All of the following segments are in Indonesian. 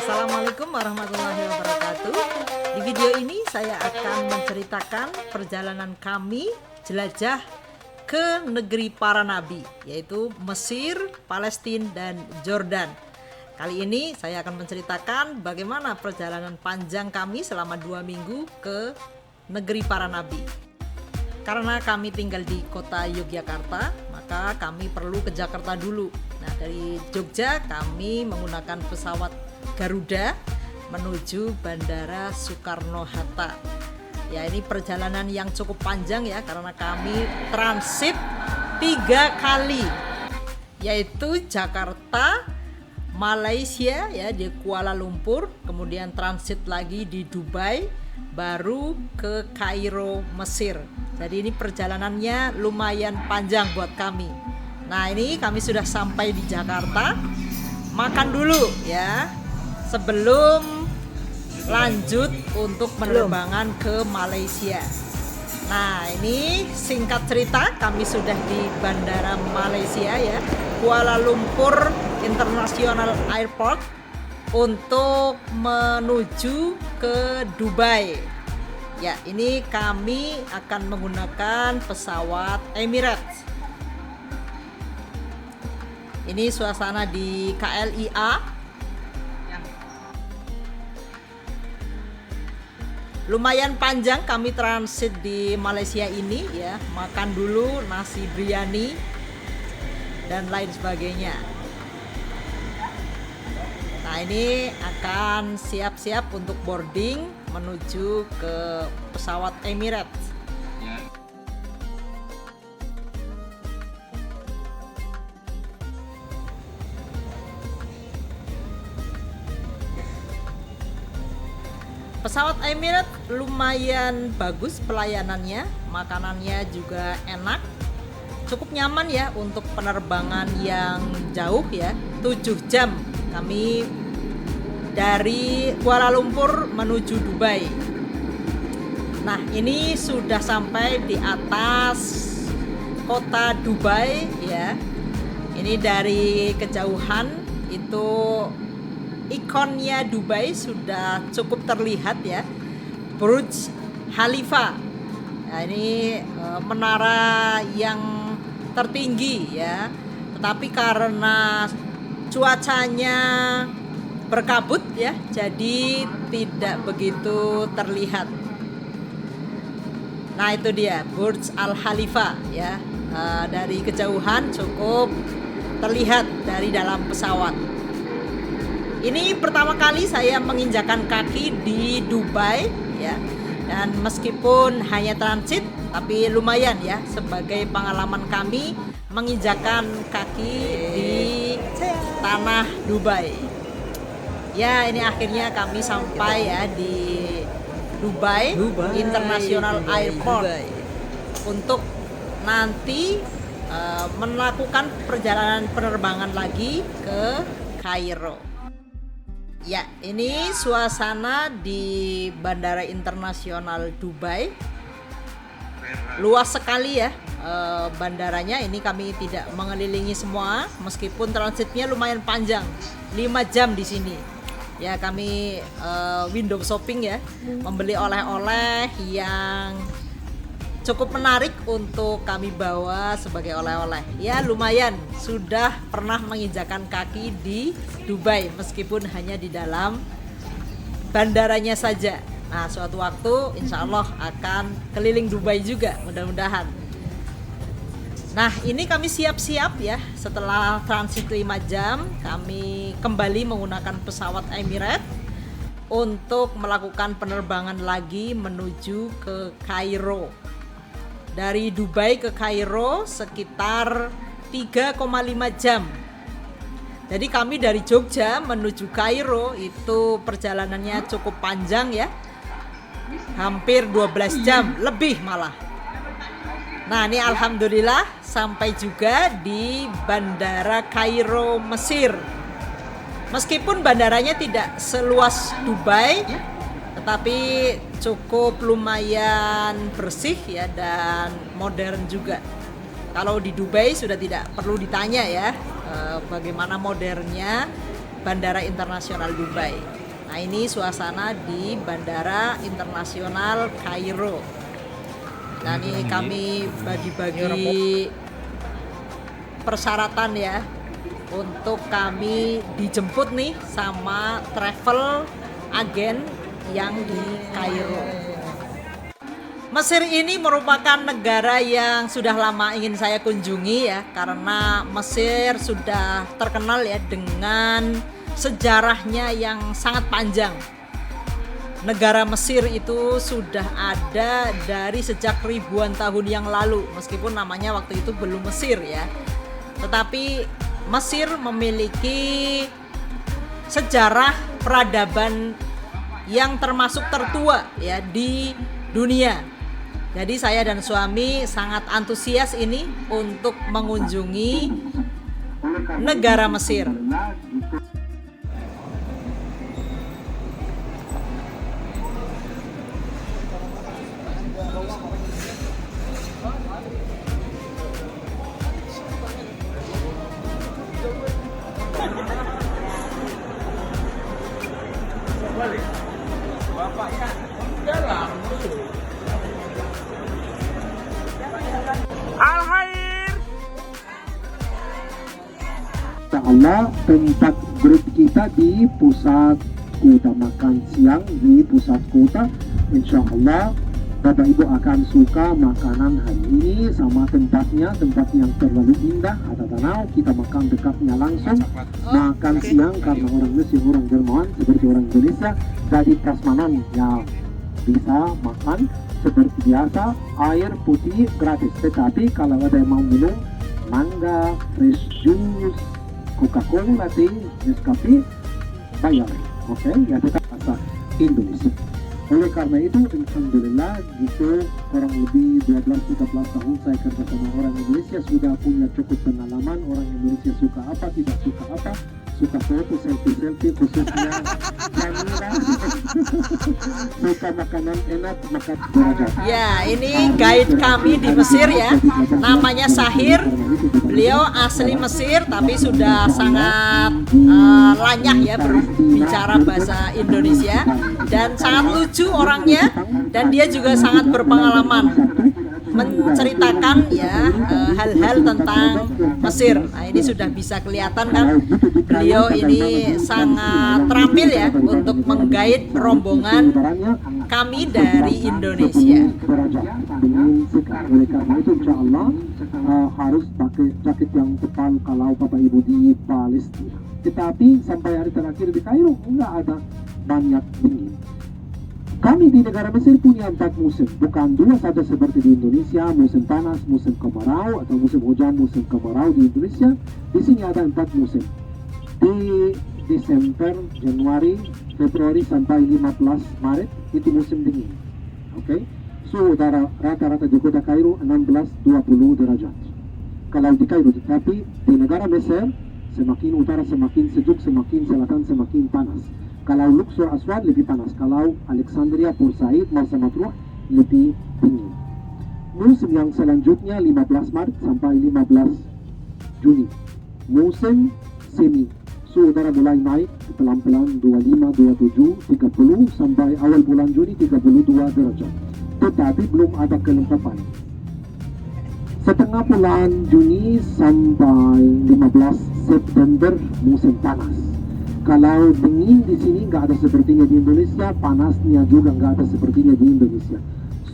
Assalamualaikum warahmatullahi wabarakatuh. Di video ini saya akan menceritakan perjalanan kami jelajah ke negeri para nabi, yaitu Mesir, Palestina, dan Jordan. Kali ini saya akan menceritakan bagaimana perjalanan panjang kami selama 2 minggu ke negeri para nabi. Karena kami tinggal di kota Yogyakarta, maka kami perlu ke Jakarta dulu. Nah, dari Jogja kami menggunakan pesawat Garuda menuju Bandara Soekarno-Hatta. Ya, ini perjalanan yang cukup panjang ya, karena kami transit 3 kali, yaitu Jakarta, Malaysia ya di Kuala Lumpur, kemudian transit lagi di Dubai, baru ke Kairo, Mesir. Jadi ini perjalanannya lumayan panjang buat kami. Nah, ini kami sudah sampai di Jakarta. Makan dulu ya sebelum lanjut untuk penerbangan ke Malaysia. Nah, ini singkat cerita kami sudah di Bandara Malaysia ya, Kuala Lumpur International Airport, untuk menuju ke Dubai. Ya, ini kami akan menggunakan pesawat Emirates. Ini suasana di KLIA. Lumayan panjang kami transit di Malaysia ini ya. Makan dulu nasi biryani dan lain sebagainya. Nah, ini akan siap-siap untuk boarding menuju ke pesawat Emirates. Pesawat Emirates lumayan bagus pelayanannya, makanannya juga enak, cukup nyaman ya untuk penerbangan yang jauh ya, 7 jam kami dari Kuala Lumpur menuju Dubai. Nah, ini sudah sampai di atas kota Dubai ya. Ini dari kejauhan itu ikonnya Dubai sudah cukup terlihat ya, Burj Khalifa. Nah, ini menara yang tertinggi ya, tetapi karena cuacanya berkabut ya, jadi tidak begitu terlihat. Nah, itu dia Burj Al Khalifa ya, dari kejauhan cukup terlihat dari dalam pesawat. Ini pertama kali saya menginjakan kaki di Dubai ya, dan meskipun hanya transit tapi lumayan ya sebagai pengalaman kami menginjakan kaki di tanah Dubai. Ya, ini akhirnya kami sampai ya di Dubai International Airport untuk nanti melakukan perjalanan penerbangan lagi ke Kairo. Ya, ini suasana di Bandara Internasional Dubai. Luas sekali ya bandaranya. Ini kami tidak mengelilingi semua, meskipun transitnya lumayan panjang, 5 jam di sini. Ya, kami window shopping ya, membeli oleh-oleh yang cukup menarik untuk kami bawa sebagai oleh-oleh. Ya, lumayan sudah pernah menginjakan kaki di Dubai meskipun hanya di dalam bandaranya saja. Nah, suatu waktu insya Allah akan keliling Dubai juga, mudah-mudahan. Nah, ini kami siap-siap ya, setelah transit 5 jam kami kembali menggunakan pesawat Emirates untuk melakukan penerbangan lagi menuju ke Kairo. Dari Dubai ke Kairo sekitar 3,5 jam. Jadi kami dari Jogja menuju Kairo itu perjalanannya cukup panjang ya, hampir 12 jam lebih malah. Nah, ini alhamdulillah sampai juga di Bandara Kairo, Mesir. Meskipun bandaranya tidak seluas Dubai, tetapi cukup lumayan bersih ya dan modern juga. Kalau di Dubai sudah tidak perlu ditanya ya bagaimana modernnya Bandara Internasional Dubai. Nah, ini suasana di Bandara Internasional Kairo. Nah, ini kami bagi-bagi persyaratan ya untuk kami dijemput nih sama travel agen yang di Kairo. Mesir ini merupakan negara yang sudah lama ingin saya kunjungi ya, karena Mesir sudah terkenal ya dengan sejarahnya yang sangat panjang. Negara Mesir itu sudah ada dari sejak ribuan tahun yang lalu, meskipun namanya waktu itu belum Mesir ya. Tetapi Mesir memiliki sejarah peradaban yang termasuk tertua ya di dunia. Jadi saya dan suami sangat antusias ini untuk mengunjungi negara Mesir. Allah, tempat grup kita di pusat kota makan siang di pusat kota. Insya Allah Bapak Ibu akan suka makanan hari ini sama tempatnya, tempat yang terlalu indah. Ada danau, kita makan dekatnya langsung. Makan siang karena orang Mesir, orang Jerman seperti orang Indonesia, jadi prasmanan ya bisa makan seperti biasa, air putih gratis. Tetapi kalau ada yang mau minum mangga, fresh juice, Coca-Cola, teh, Nescafe, bayar. Oke, ya tetap bahasa Indonesia. Oleh karena itu, alhamdulillah gitu, kurang lebih 12-13 tahun saya kerja sama orang Indonesia, sudah punya cukup pengalaman. Orang Indonesia suka apa, tidak suka apa, suka foto, selfie, khususnya Jamila. Suka makanan enak, makan derajat. Ya, ini guide kami di Mesir ya, namanya Sahir. Beliau asli Mesir tapi sudah sangat lanyah ya berbicara bahasa Indonesia dan sangat lucu orangnya, dan dia juga sangat berpengalaman menceritakan ya hal-hal tentang Mesir. Nah, ini sudah bisa kelihatan kan, beliau ini sangat terampil ya untuk menggait rombongan kami dari Indonesia. Oleh karena itu insya Allah harus pakai jaket yang tebal kalau Bapak Ibu di Palestina. Tetapi sampai hari terakhir di Kairo enggak ada banyak dingin. Kami di negara Mesir punya 4 musim, bukan 2 saja seperti di Indonesia, musim panas, musim kemarau, atau musim hujan, musim kemarau di Indonesia. Di sini ada 4 musim. Di Desember, Januari, Februari sampai 15 Maret itu musim dingin. Oke? Suhu udara rata-rata di kota Kairo 16-20 derajat. Kalau di Kairo, tetapi di negara Mesir semakin utara semakin sejuk, semakin selatan semakin panas. Kalau Luxor, Aswan lebih panas. Kalau Alexandria, Port Said, Marsa Matruh lebih dingin. Musim yang selanjutnya 15 Maret sampai 15 Juni. Musim semi. Suhu udara mulai naik pelan-pelan 25, 27, 30 sampai awal bulan Juni 32 derajat. Tetapi belum ada kelengkapan. Setengah bulan Juni sampai 15 September musim panas. Kalau dingin di sini nggak ada sepertinya di Indonesia, panasnya juga nggak ada sepertinya di Indonesia.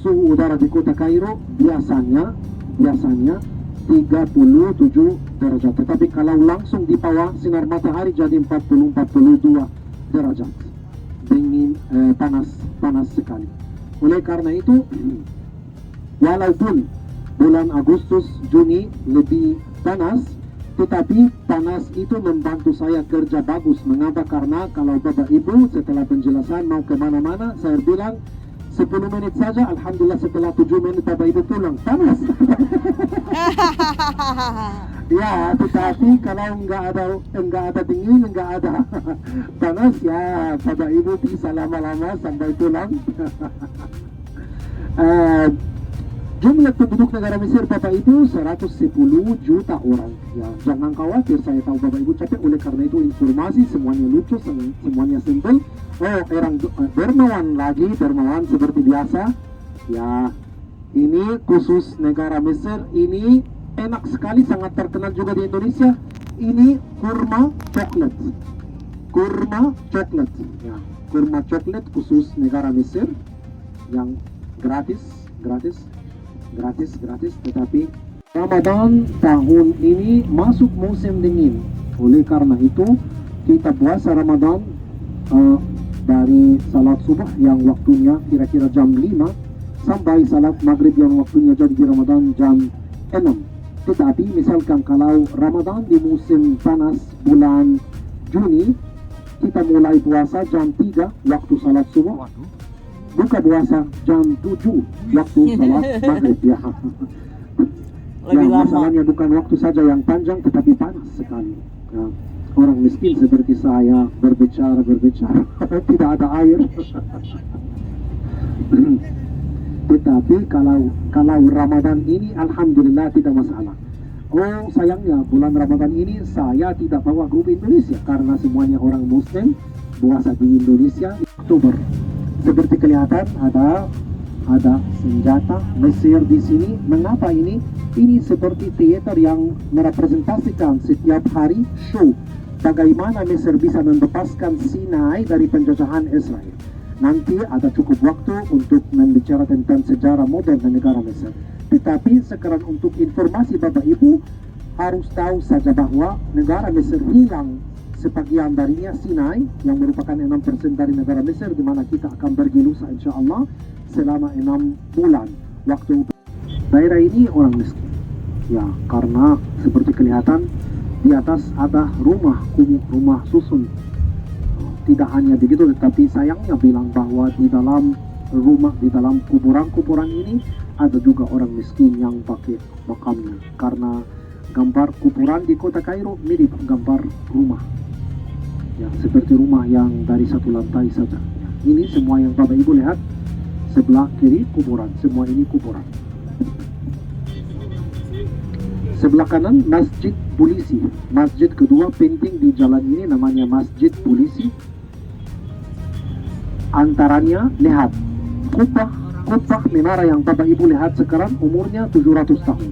Suhu udara di kota Kairo biasanya 37 derajat. Tetapi kalau langsung di bawah sinar matahari jadi 40-42 derajat. Dingin, panas sekali. Oleh karena itu, walaupun bulan Agustus, Juni lebih panas, tetapi panas itu membantu saya kerja bagus. Mengapa? Karena kalau Bapak Ibu setelah penjelasan mau kemana-mana, saya bilang 10 menit saja, alhamdulillah setelah 7 menit Bapak Ibu pulang, panas. Ya, tetapi kalau enggak ada dingin, enggak ada panas, ya Bapak Ibu bisa lama-lama sampai pulang. Jumlah penduduk negara Mesir Bapak Ibu 110 juta orang. Ya, jangan khawatir, saya tahu Bapak Ibu capek, oleh karena itu informasi semuanya lucu, semuanya simpel. Oh, orang dermawan lagi, dermawan seperti biasa. Ya, ini khusus negara Mesir, ini enak sekali, sangat terkenal juga di Indonesia. Ini kurma coklat. Kurma coklat. Ya, kurma coklat khusus negara Mesir yang gratis, tetapi Ramadan tahun ini masuk musim dingin. Oleh karena itu kita puasa Ramadan dari salat subuh yang waktunya kira-kira jam 5 sampai salat maghrib yang waktunya jadi di Ramadan jam 6. Tetapi misalkan kalau Ramadan di musim panas bulan Juni, kita mulai puasa jam 3 waktu salat subuh, buka puasa jam 7 waktu salat maghrib. Ya. Lebih lama. Masalahnya bukan waktu saja yang panjang, tetapi panas sekali. Ya. Orang miskin seperti saya berbicara tidak ada air. Tetapi kalau Ramadan ini alhamdulillah tidak masalah. Oh sayangnya bulan Ramadan ini saya tidak bawa grup Indonesia karena semuanya orang Muslim puasa di Indonesia di Oktober. Seperti kelihatan ada senjata Mesir di sini. Mengapa ini? Ini seperti teater yang merepresentasikan setiap hari show bagaimana Mesir bisa membebaskan Sinai dari penjajahan Israel. Nanti ada cukup waktu untuk membicara tentang sejarah modern negara Mesir. Tetapi sekarang untuk informasi Bapak Ibu harus tahu saja bahwa negara Mesir hilang sebagian darinya Sinai yang merupakan 6% dari negara Mesir, di mana kita akan pergi lusa insya Allah selama 6 bulan. Waktu daerah ini orang miskin. Ya, karena seperti kelihatan di atas ada rumah kumuh, rumah susun. Tidak hanya begitu, tetapi sayangnya bilang bahwa di dalam rumah, di dalam kuburan-kuburan ini ada juga orang miskin yang pakai makamnya. Karena gambar kuburan di kota Kairo mirip gambar rumah. Ya, seperti rumah yang dari satu lantai saja. Ya, ini semua yang Bapak Ibu lihat sebelah kiri kuburan, semua ini kuburan. Sebelah kanan masjid polisi. Masjid kedua penting di jalan ini namanya Masjid Polisi. Antaranya lihat kubah menara yang Bapak Ibu lihat sekarang umurnya 700 tahun.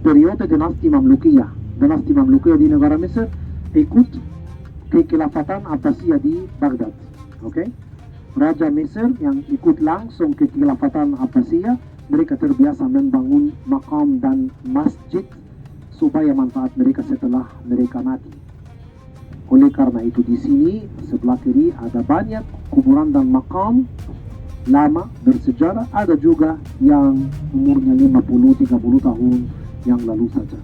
Periode dinasti Mamlukiyah. Dinasti Mamlukiyah di negara Mesir ikut kekhilafatan Abbasiyah di Baghdad. Oke? Raja Mesir yang ikut langsung kekhilafatan Abbasiyah, mereka terbiasa membangun makam dan masjid supaya manfaat mereka setelah mereka mati. Oleh karena itu di sini sebelah kiri ada banyak kuburan dan makam lama bersejarah, ada juga yang umurnya 50-30 tahun yang lalu saja.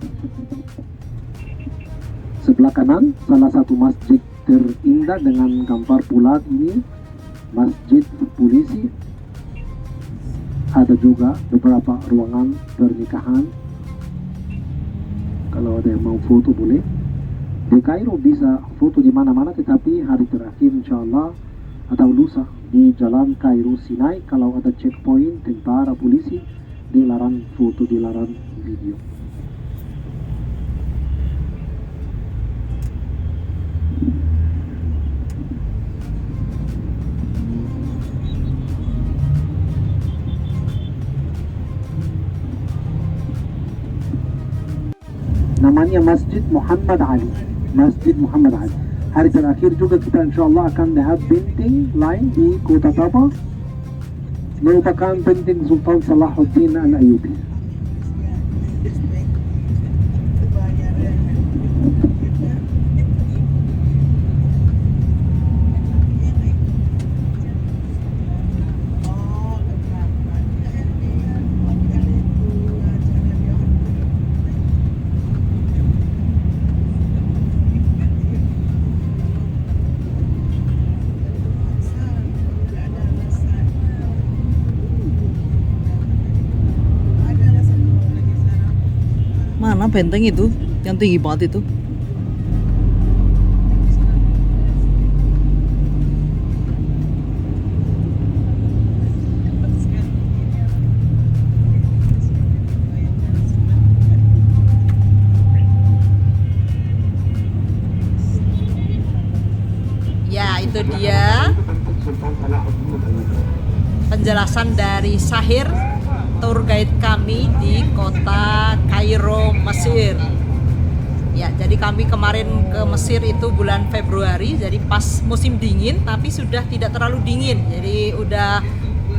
Sebelah kanan salah satu masjid terindah dengan gambar bulat ini, Masjid Polisi. Ada juga beberapa ruangan pernikahan. Kalau ada yang mau foto boleh. Di Kairo bisa foto di mana-mana, tetapi hari terakhir insya Allah atau lusa di jalan Kairo Sinai, kalau ada checkpoint tentara polisi dilarang foto, dilarang video. Namanya Masjid Muhammad Ali. Masjid Muhammad Ali. Hari terakhir juga kita insya Allah akan lihat benteng lain di kota Taba, merupakan benteng Sultan Salahuddin Al-Ayyubi. Mana benteng itu yang tinggi banget itu? Ya, itu dia penjelasan dari Sahir, tour guide kami di kota Kairo, Mesir. Ya, jadi kami kemarin ke Mesir itu bulan Februari, jadi pas musim dingin, tapi sudah tidak terlalu dingin. Jadi udah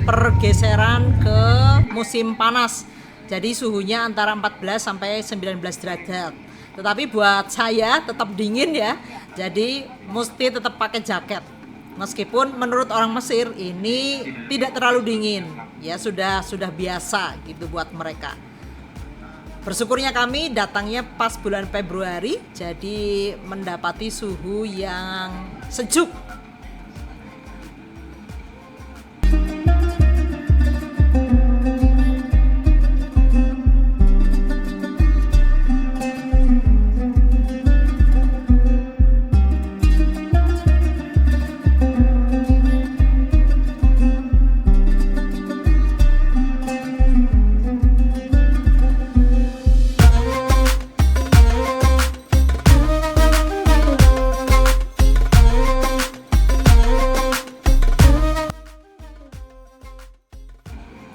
pergeseran ke musim panas. Jadi suhunya antara 14 sampai 19 derajat. Tetapi buat saya tetap dingin ya. Jadi mesti tetap pakai jaket. Meskipun menurut orang Mesir ini tidak terlalu dingin. Ya sudah biasa gitu buat mereka. Bersyukurnya kami datangnya pas bulan Februari, jadi mendapati suhu yang sejuk.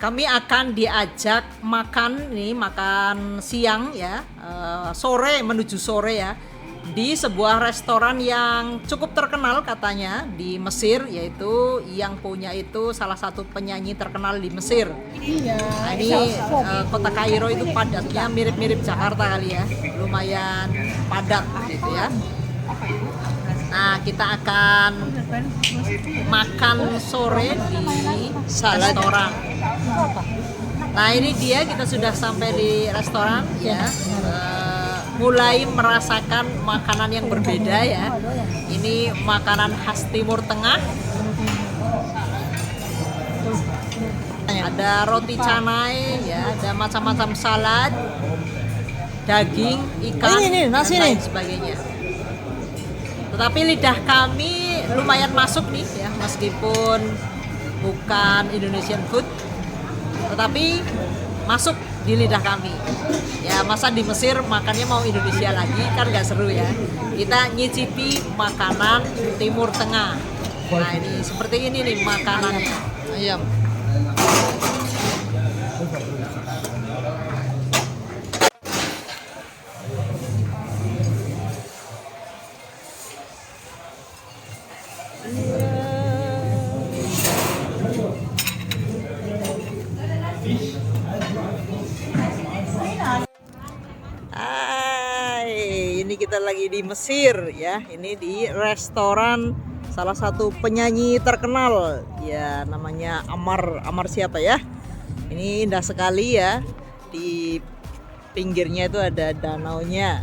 Kami akan diajak makan siang ya, sore menuju sore ya, di sebuah restoran yang cukup terkenal katanya di Mesir, yaitu yang punya itu salah satu penyanyi terkenal di Mesir. Nah, ini kota Kairo itu padatnya mirip-mirip Jakarta kali ya, lumayan padat gitu ya. Nah, kita akan makan sore di restoran. Nah, ini dia, kita sudah sampai di restoran ya. Mulai merasakan makanan yang berbeda ya. Ini makanan khas Timur Tengah. Ada roti canai ya, ada macam-macam salad, daging, ikan, dan lain sebagainya. Tetapi lidah kami lumayan masuk nih ya, meskipun bukan Indonesian food, tetapi masuk di lidah kami. Ya, masa di Mesir makannya mau Indonesia lagi, kan nggak seru ya. Kita nyicipi makanan Timur Tengah. Nah, ini seperti ini nih makanannya. Ayam. Ini kita lagi di Mesir ya. Ini di restoran salah satu penyanyi terkenal ya, namanya Ammar siapa ya. Ini indah sekali ya. Di pinggirnya itu ada danaunya.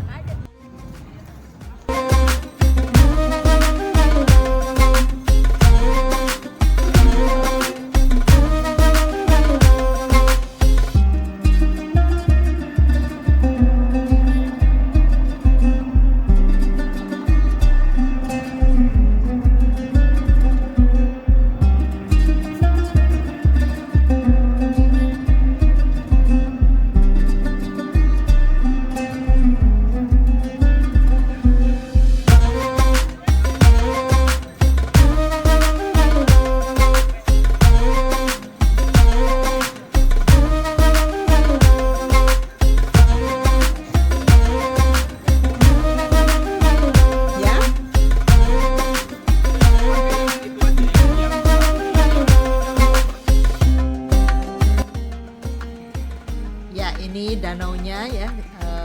Ini danaunya ya,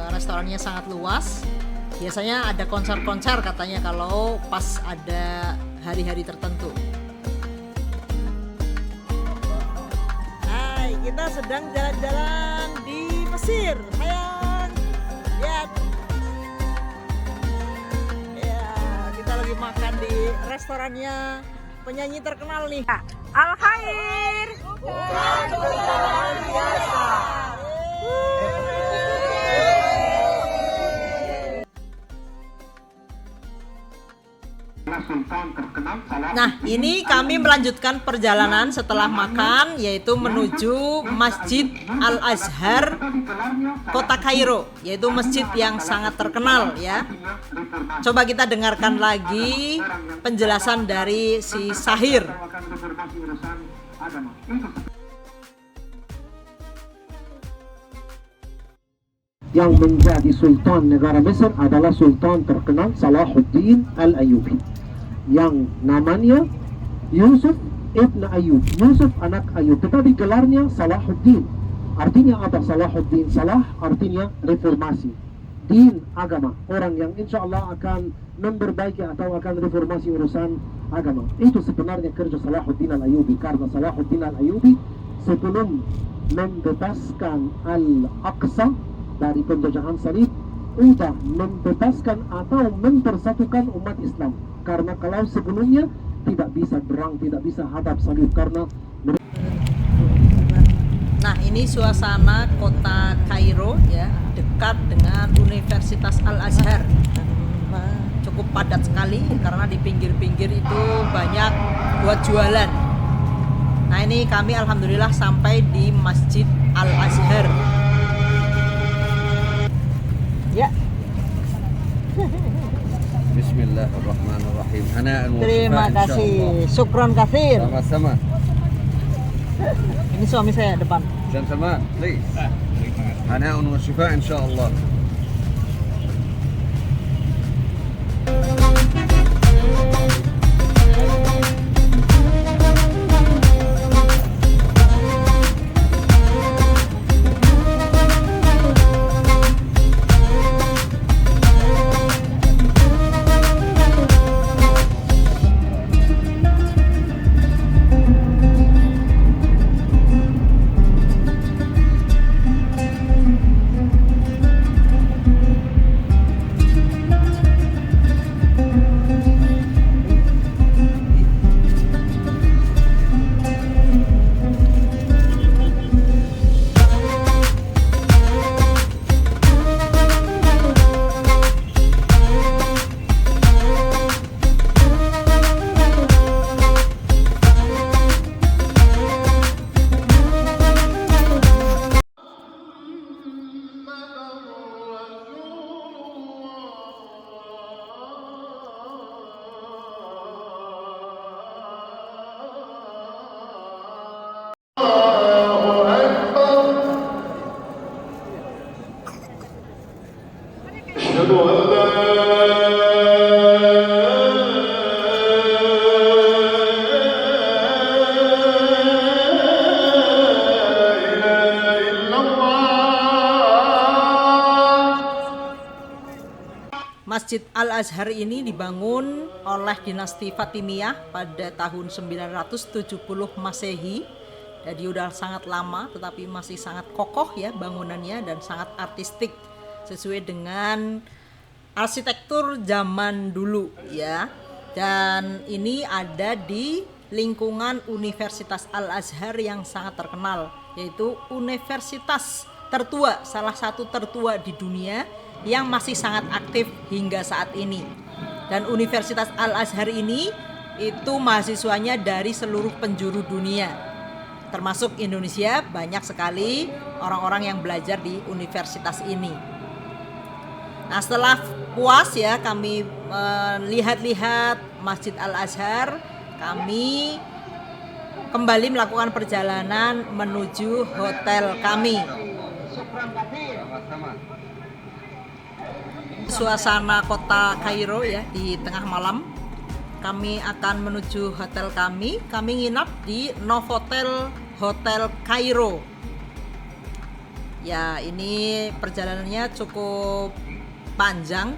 restorannya sangat luas. Biasanya ada konser-konser katanya kalau pas ada hari-hari tertentu. Hai, kita sedang jalan-jalan di Mesir. Hayang, lihat. Ya, kita lagi makan di restorannya penyanyi terkenal nih. Al Khair. Nah, ini kami melanjutkan perjalanan setelah makan, yaitu menuju Masjid Al-Azhar Kota Kairo, yaitu masjid yang sangat terkenal ya. Coba kita dengarkan lagi penjelasan dari si Sahir. Yang menjadi sultan negara Mesir adalah sultan terkenal Salahuddin Al-Ayyubi, yang namanya Yusuf ibn Ayyub. Yusuf anak Ayyub, tetapi gelarnya Salahuddin. Artinya apa Salahuddin? Salah artinya reformasi, din, agama, orang yang insya Allah akan memperbaiki atau akan reformasi urusan agama. Itu sebenarnya kerja Salahuddin Al-Ayyubi, karena Salahuddin Al-Ayyubi sebelum membebaskan Al-Aqsa dari penjajahan salib, sudah membebaskan atau mempersatukan umat Islam. Karena kalau sebelumnya tidak bisa berang, tidak bisa hadap salib karena. Nah, ini suasana kota Kairo ya, dekat dengan Universitas Al-Azhar. Cukup padat sekali karena di pinggir-pinggir itu banyak buat jualan. Nah, ini kami alhamdulillah sampai di Masjid Al-Azhar. Ya. Bismillahirrahmanirrahim. Terima kasih. Syukron katsir. Sama-sama. Ini suami saya depan. Sama-sama, please. Hana'un wa shifa insyaallah. Masjid Al-Azhar ini dibangun oleh dinasti Fatimiyah pada tahun 970 Masehi. Jadi udah sangat lama tetapi masih sangat kokoh ya bangunannya dan sangat artistik sesuai dengan arsitektur zaman dulu ya. Dan ini ada di lingkungan Universitas Al-Azhar yang sangat terkenal, yaitu universitas tertua, salah satu tertua di dunia yang masih sangat aktif hingga saat ini. Dan Universitas Al-Azhar ini itu mahasiswanya dari seluruh penjuru dunia, termasuk Indonesia. Banyak sekali orang-orang yang belajar di universitas ini. Nah, setelah puas ya kami melihat-lihat Masjid Al-Azhar, kami kembali melakukan perjalanan menuju hotel kami. Suasana kota Kairo ya di tengah malam. Kami akan menuju hotel kami. Kami nginap di Novotel Hotel Kairo. Ya, ini perjalanannya cukup panjang,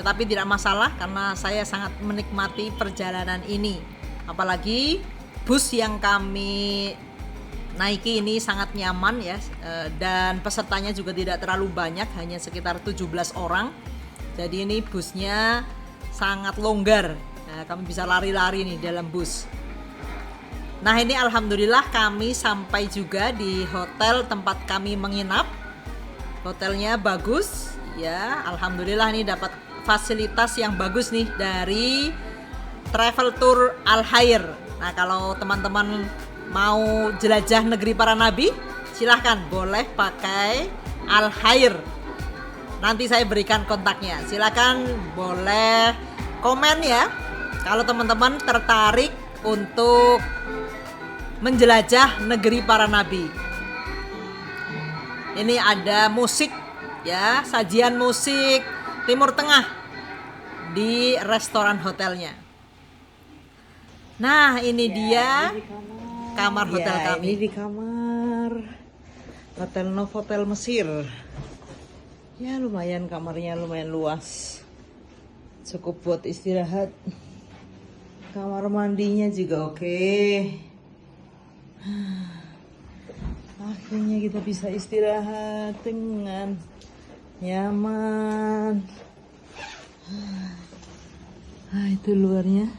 tetapi tidak masalah karena saya sangat menikmati perjalanan ini. Apalagi bus yang kami naiki ini sangat nyaman ya, dan pesertanya juga tidak terlalu banyak, hanya sekitar 17 orang. Jadi ini busnya sangat longgar. Nah, kami bisa lari-lari nih dalam bus. Nah, ini alhamdulillah kami sampai juga di hotel tempat kami menginap. Hotelnya bagus ya, alhamdulillah nih dapat fasilitas yang bagus nih dari travel tour Al-Khair. Nah, kalau teman-teman mau jelajah negeri para nabi, silahkan boleh pakai Al-Khair. Nanti saya berikan kontaknya. Silahkan boleh komen ya kalau teman-teman tertarik untuk menjelajah negeri para nabi. Ini ada musik ya, sajian musik Timur Tengah di restoran hotelnya. Nah, ini dia kamar hotel kami. Ini di kamar Hotel Novotel Mesir. Ya, lumayan kamarnya, lumayan luas. Cukup buat istirahat. Kamar mandinya juga oke. Akhirnya kita bisa istirahat dengan nyaman. Itu luarnya.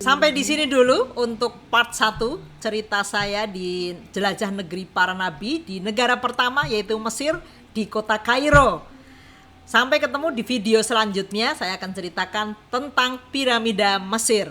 Sampai di sini dulu untuk part 1 cerita saya di jelajah negeri para nabi di negara pertama yaitu Mesir di kota Kairo. Sampai ketemu di video selanjutnya, saya akan ceritakan tentang piramida Mesir.